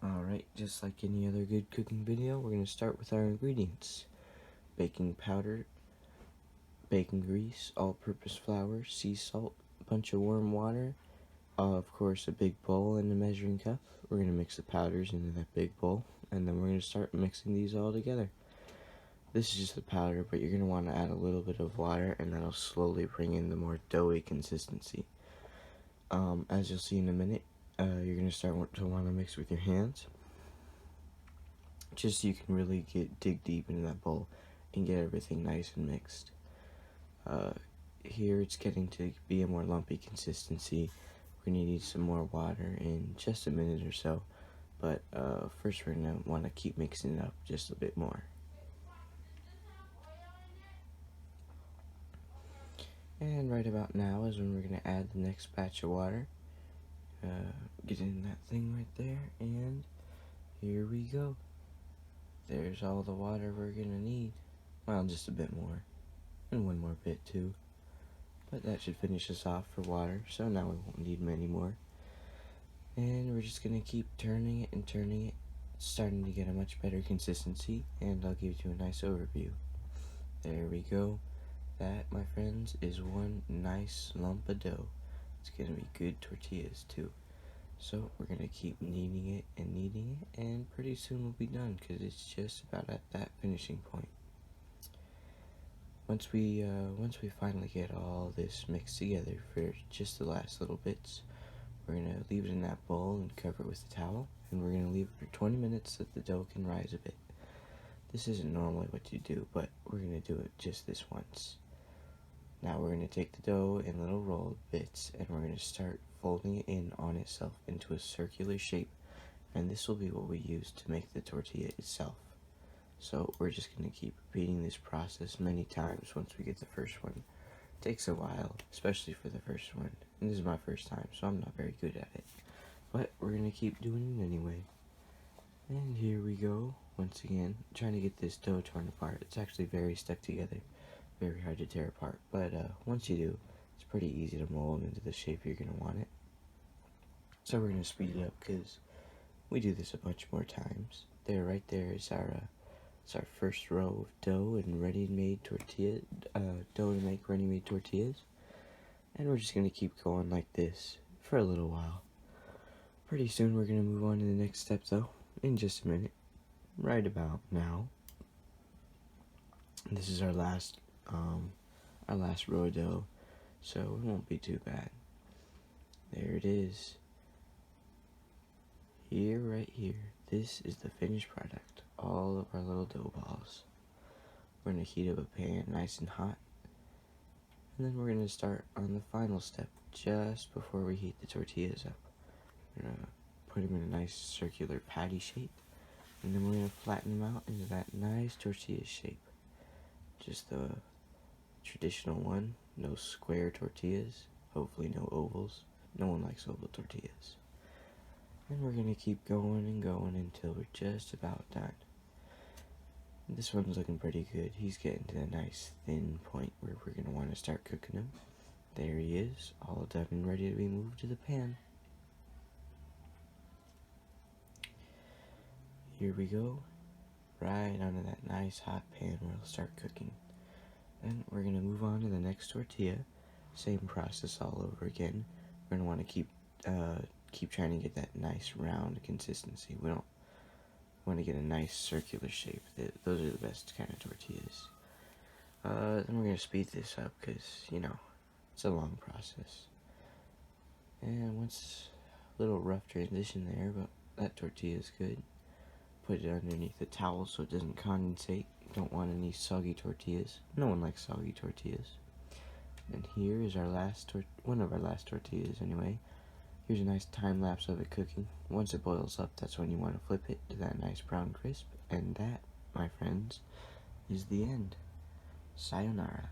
Alright, just like any other good cooking video, we're going to start with our ingredients. Baking powder, bacon grease, all-purpose flour, sea salt, a bunch of warm water, of course a big bowl and a measuring cup. We're going to mix the powders into that big bowl, and then we're going to start mixing these all together. This is just the powder, but you're going to want to add a little bit of water, and that'll slowly bring in the more doughy consistency. As you'll see in a minute, you're going to start to want to mix with your hands, just so you can really dig deep into that bowl and get everything nice and mixed. Here it's getting to be a more lumpy consistency. We're going to need some more water in just a minute or so, but first we're going to want to keep mixing it up just a bit more. And right about now is when we're going to add the next batch of water. Get in that thing right there, and here we go. There's all the water we're going to need. Well, just a bit more, and one more bit too. But that should finish us off for water, so now we won't need many more. And we're just going to keep turning it and turning it. It's starting to get a much better consistency, and I'll give you a nice overview. There we go. That, my friends, is one nice lump of dough. It's going to be good tortillas too. So we're going to keep kneading it, and pretty soon we'll be done, because it's just about at that finishing point. Once we finally get all this mixed together for just the last little bits, we're going to leave it in that bowl and cover it with a towel, and we're going to leave it for 20 minutes so that the dough can rise a bit. This isn't normally what you do, but we're going to do it just this once. Now we're going to take the dough in little rolled bits, and we're going to start folding it in on itself into a circular shape, and this will be what we use to make the tortilla itself. So we're just going to keep repeating this process many times once we get the first one. It takes a while, especially for the first one, and this is my first time, so I'm not very good at it. But we're going to keep doing it anyway. And here we go, once again, trying to get this dough torn apart. It's actually very stuck together, very hard to tear apart, but once you do, it's pretty easy to mold into the shape you're going to want it. So we're going to speed it up, because we do this a bunch more times. Right there is our first row of dough and ready-made tortilla, dough to make ready-made tortillas. And we're just going to keep going like this for a little while. Pretty soon we're going to move on to the next step though, in just a minute, right about now. This is our last row of dough, so it won't be too bad. There it is. Here, right here, this is the finished product. All of our little dough balls. We're going to heat up a pan nice and hot, and then we're going to start on the final step just before we heat the tortillas up. We're going to put them in a nice circular patty shape, and then we're going to flatten them out into that nice tortilla shape. Just the traditional one, no square tortillas, hopefully no ovals. No one likes oval tortillas. And we're going to keep going and going until we're just about done. This one's looking pretty good. He's getting to a nice thin point where we're going to want to start cooking him. There he is, all done and ready to be moved to the pan. Here we go, right onto that nice hot pan where it'll start cooking. Then we're going to move on to the next tortilla. Same process all over again. We're going to want to keep trying to get that nice round consistency. We don't want to get a nice circular shape. Those are the best kind of tortillas. Then we're going to speed this up because, it's a long process. And once a little rough transition there, but that tortilla is good. Put it underneath the towel so it doesn't condensate. Don't want any soggy tortillas. No one likes soggy tortillas. And here is our one of our last tortillas anyway. Here's a nice time lapse of it cooking. Once it boils up, that's when you want to flip it to that nice brown crisp. And that, my friends, is the end. Sayonara.